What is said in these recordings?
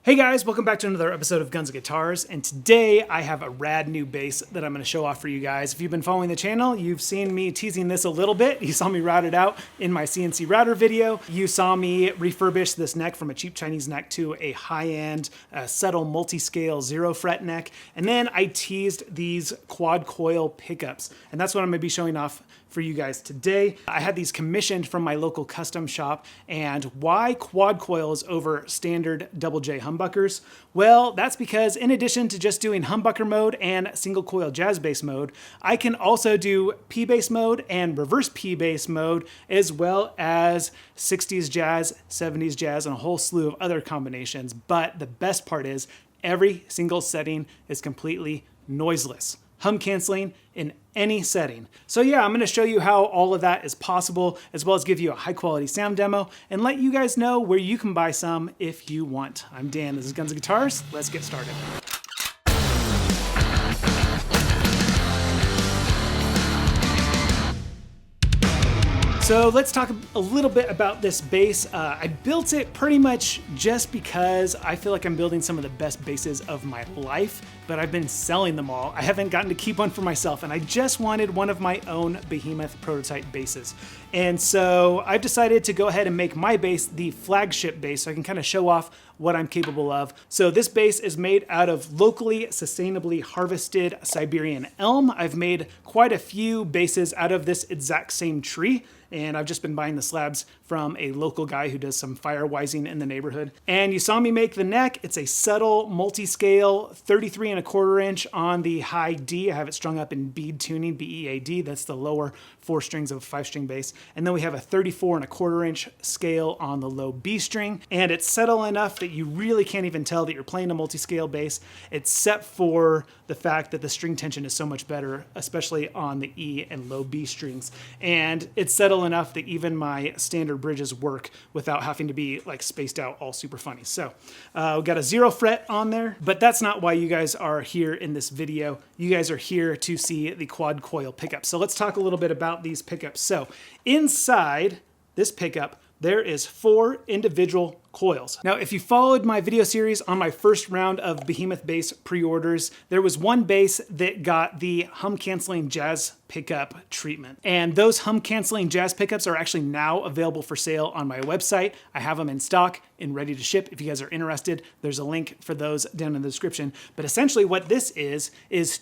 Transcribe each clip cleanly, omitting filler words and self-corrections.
Hey guys, welcome back to another episode of Guns and Guitars, and today I have a rad new bass that I'm going to show off for you guys. If you've been following the channel, you've seen me teasing this a little bit. You saw me route it out in my CNC router video. You saw me refurbish this neck from a cheap Chinese neck to a high-end, subtle multi-scale zero fret neck, and then I teased these quad coil pickups, and that's what I'm going to be showing off for you guys today. I had these commissioned from my local custom shop, and why quad coils over standard double J humbuckers? Well, that's because in addition to just doing humbucker mode and single coil jazz bass mode, I can also do P bass mode and reverse P bass mode, as well as 60s jazz, 70s jazz, and a whole slew of other combinations. But the best part is every single setting is completely noiseless. Hum canceling in any setting. So yeah, I'm going to show you how all of that is possible, as well as give you a high quality sound demo and let you guys know where you can buy some if you want. I'm Dan, this is Guns and Guitars. Let's get started. So let's talk a little bit about this bass. I built it pretty much just because I feel like I'm building some of the best basses of my life, but I've been selling them all. I haven't gotten to keep one for myself, and I just wanted one of my own Behemoth prototype basses. And so I've decided to go ahead and make my bass the flagship bass so I can kind of show off what I'm capable of. So this bass is made out of locally sustainably harvested Siberian elm. I've made quite a few basses out of this exact same tree, and I've just been buying the slabs from a local guy who does some firewising in the neighborhood. And you saw me make the neck. It's a subtle multi-scale 33 1/4 inch on the high D. I have it strung up in bead tuning, B-E-A-D. That's the lower 4 strings of a 5-string bass. And then we have a 34 1/4 inch scale on the low B string. And it's subtle enough that you really can't even tell that you're playing a multi-scale bass, except for the fact that the string tension is so much better, especially on the E and low B strings. And it's subtle enough that even my standard bridges work without having to be like spaced out all super funny. So we've got a 0 fret on there, but that's not why you guys are here in this video. You guys are here to see the quad coil pickup. So let's talk a little bit about these pickups. So inside this pickup, there is 4 individual coils. Now, if you followed my video series on my first round of Behemoth bass pre-orders, there was one bass that got the hum canceling jazz pickup treatment. And those hum canceling jazz pickups are actually now available for sale on my website. I have them in stock and ready to ship. If you guys are interested, there's a link for those down in the description. But essentially what this is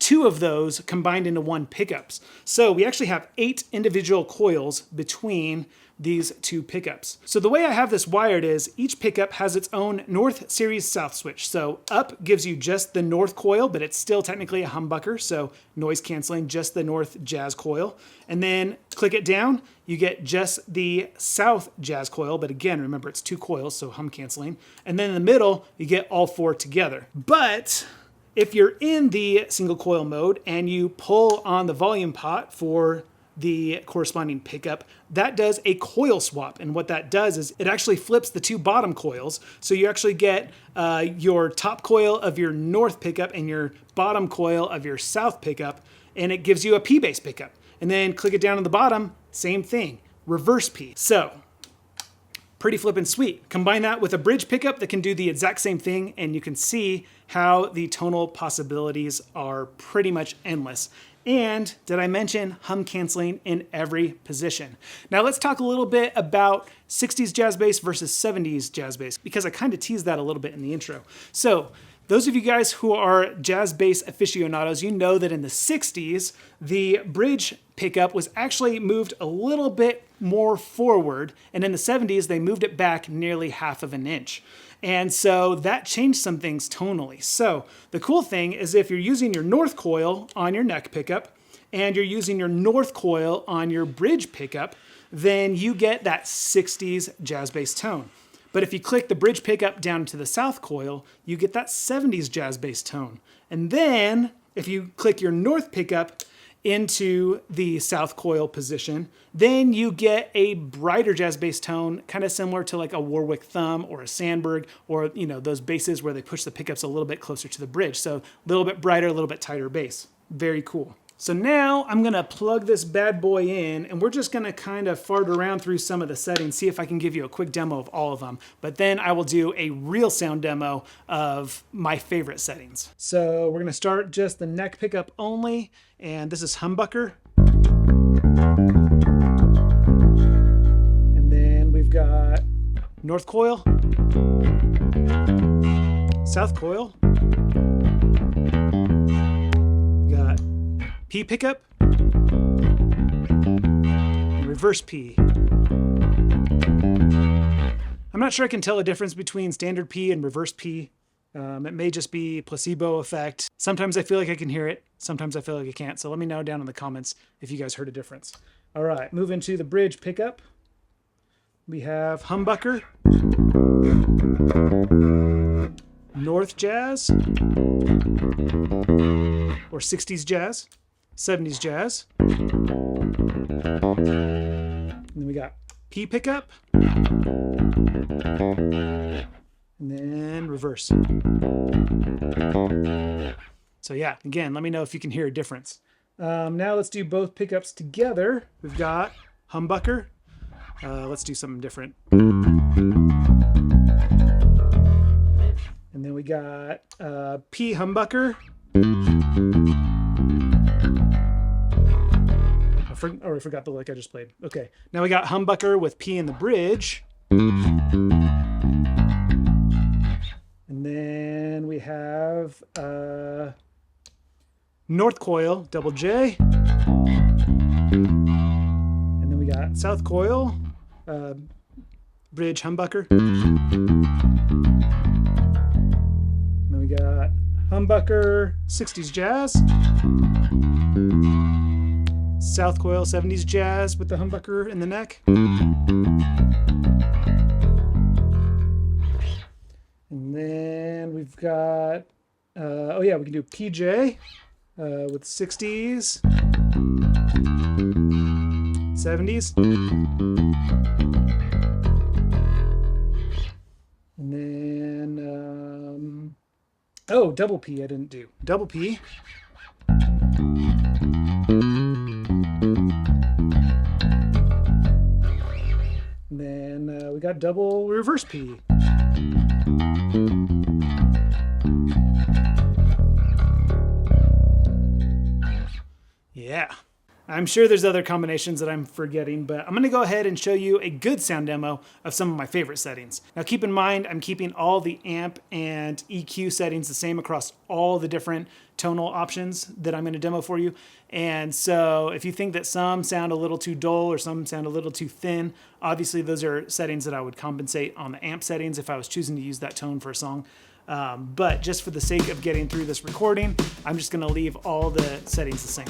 2 of those combined into one pickups. So we actually have 8 individual coils between these 2 pickups. So the way I have this wired is each pickup has its own North Series South switch. So up gives you just the North coil, but it's still technically a humbucker, so noise canceling, just the North jazz coil. And then click it down, you get just the South jazz coil, but again, remember it's 2 coils, so hum canceling. And then in the middle, you get all 4 together. But if you're in the single coil mode and you pull on the volume pot for the corresponding pickup, that does a coil swap. And what that does is it actually flips the 2 bottom coils. So you actually get your top coil of your North pickup and your bottom coil of your South pickup, and it gives you a P bass pickup. And then click it down on the bottom, same thing, reverse P. So pretty flippin' sweet. Combine that with a bridge pickup that can do the exact same thing, and you can see how the tonal possibilities are pretty much endless. And did I mention hum canceling in every position? Now let's talk a little bit about 60s jazz bass versus 70s jazz bass, because I kind of teased that a little bit in the intro. So those of you guys who are jazz bass aficionados, you know that in the 60s, the bridge pickup was actually moved a little bit more forward, and in the 70s, they moved it back nearly 1/2 inch. And so that changed some things tonally. So the cool thing is if you're using your North coil on your neck pickup and you're using your North coil on your bridge pickup, then you get that 60s jazz bass tone. But if you click the bridge pickup down to the South coil, you get that 70s jazz bass tone. And then if you click your North pickup into the South coil position, then you get a brighter jazz bass tone, kind of similar to like a Warwick Thumb or a Sandberg, or those basses where they push the pickups a little bit closer to the bridge. So a little bit brighter, a little bit tighter bass. Very cool. So now I'm gonna plug this bad boy in, and we're just gonna kind of fart around through some of the settings, see if I can give you a quick demo of all of them. But then I will do a real sound demo of my favorite settings. So we're gonna start just the neck pickup only, and this is humbucker. And then we've got north coil, south coil, we got P pickup, and reverse P. I'm not sure I can tell a difference between standard P and reverse P. It may just be placebo effect. Sometimes I feel like I can hear it. Sometimes I feel like I can't. So let me know down in the comments if you guys heard a difference. All right, move into the bridge pickup. We have humbucker, north jazz, or 60s jazz, 70s jazz. And then we got P pickup, and then reverse. So yeah, again, let me know if you can hear a difference. Now let's do both pickups together. We've got humbucker. Let's do something different. And then we got P humbucker. I forgot the lick I just played. Okay, now we got humbucker with P in the bridge. And then we have north coil, double J. And then we got south coil, bridge humbucker. And then we got humbucker, 60s jazz. South coil, 70s jazz with the humbucker in the neck. And then we've got, we can do PJ with 60s, 70s. And then, double P I didn't do. Double P. And then we got double reverse P. Yeah. I'm sure there's other combinations that I'm forgetting, but I'm going to go ahead and show you a good sound demo of some of my favorite settings. Now keep in mind, I'm keeping all the amp and EQ settings the same across all the different tonal options that I'm going to demo for you. And so if you think that some sound a little too dull or some sound a little too thin, obviously those are settings that I would compensate on the amp settings if I was choosing to use that tone for a song. But just for the sake of getting through this recording, I'm just going to leave all the settings the same.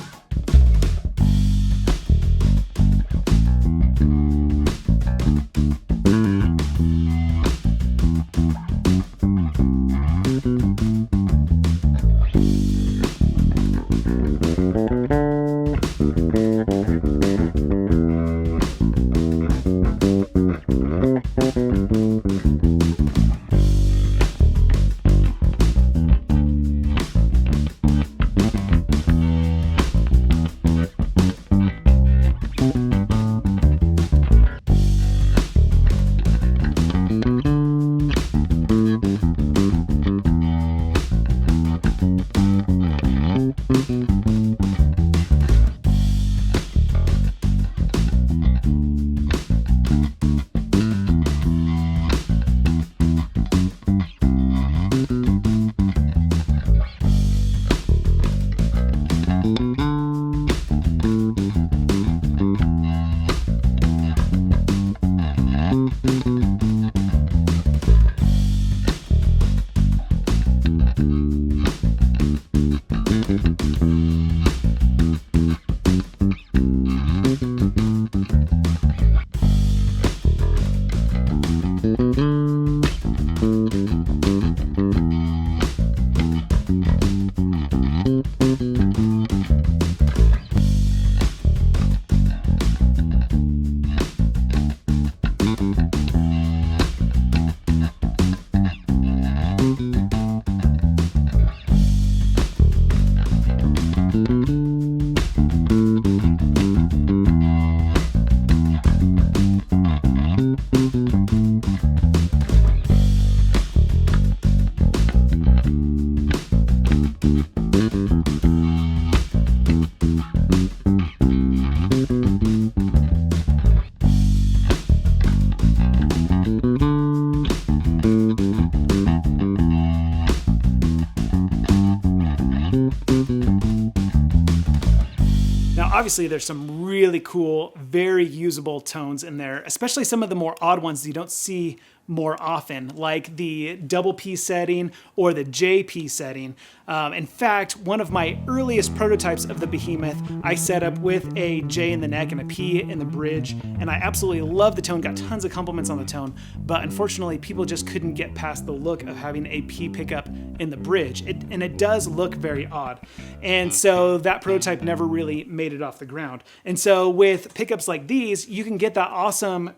obviously there's some really cool, very usable tones in there, especially some of the more odd ones that you don't see more often, like the double P setting or the JP setting. In fact, one of my earliest prototypes of the Behemoth, I set up with a J in the neck and a P in the bridge, and I absolutely love the tone, got tons of compliments on the tone, but unfortunately people just couldn't get past the look of having a P pickup in the bridge, and it does look very odd. And so that prototype never really made it off the ground. And so with pickups like these, you can get that awesome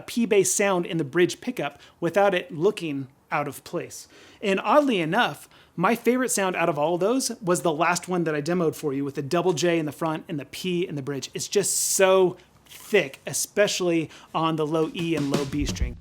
P-bass sound in the bridge pickup without it looking out of place. And oddly enough, my favorite sound out of all of those was the last one that I demoed for you with the double J in the front and the P in the bridge. It's just so thick, especially on the low E and low B string.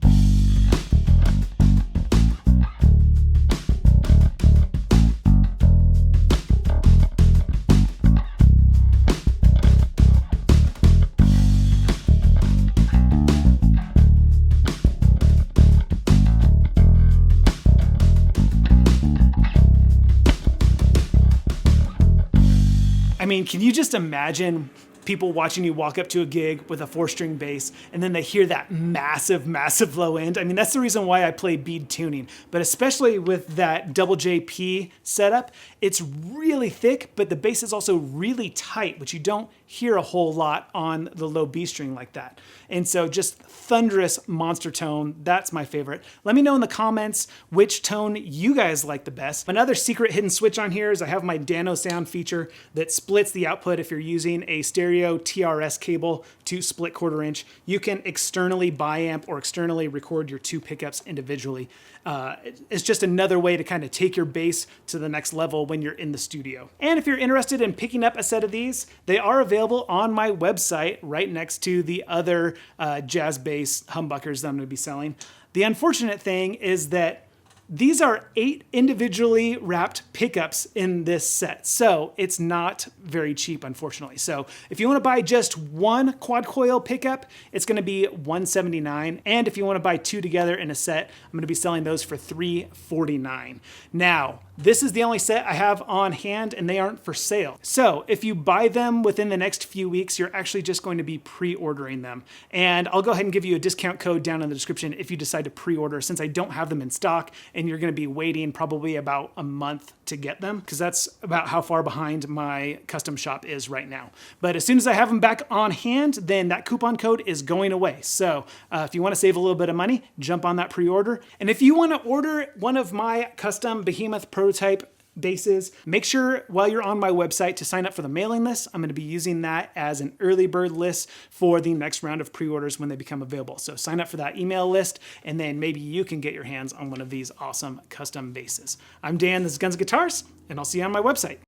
I mean, can you just imagine people watching you walk up to a gig with a 4-string bass and then they hear that massive, massive low end? I mean, that's the reason why I play bead tuning, but especially with that double JP setup, it's really thick, but the bass is also really tight, which you don't hear a whole lot on the low B string like that. And so just thunderous monster tone, that's my favorite. Let me know in the comments which tone you guys like the best. Another secret hidden switch on here is I have my Dano sound feature that splits the output if you're using a stereo TRS cable to split 1/4 inch. You can externally biamp or externally record your 2 pickups individually. It's just another way to kind of take your bass to the next level when you're in the studio. And if you're interested in picking up a set of these, they are available on my website right next to the other jazz bass humbuckers that I'm going to be selling. The unfortunate thing is that these are 8 individually wrapped pickups in this set, so it's not very cheap, unfortunately. So if you want to buy just one quad coil pickup, it's going to be $179, and if you want to buy 2 together in a set, I'm going to be selling those for $349. Now, this is the only set I have on hand, and they aren't for sale. So if you buy them within the next few weeks, you're actually just going to be pre-ordering them. And I'll go ahead and give you a discount code down in the description if you decide to pre-order, since I don't have them in stock, and you're going to be waiting probably about a month to get them, because that's about how far behind my custom shop is right now. But as soon as I have them back on hand, then that coupon code is going away. So if you want to save a little bit of money, jump on that pre-order. And if you want to order one of my custom Behemoth prototype basses, make sure while you're on my website to sign up for the mailing list. I'm going to be using that as an early bird list for the next round of pre-orders when they become available. So sign up for that email list, and then maybe you can get your hands on one of these awesome custom basses. I'm Dan, this is Guns and Guitars, and I'll see you on my website.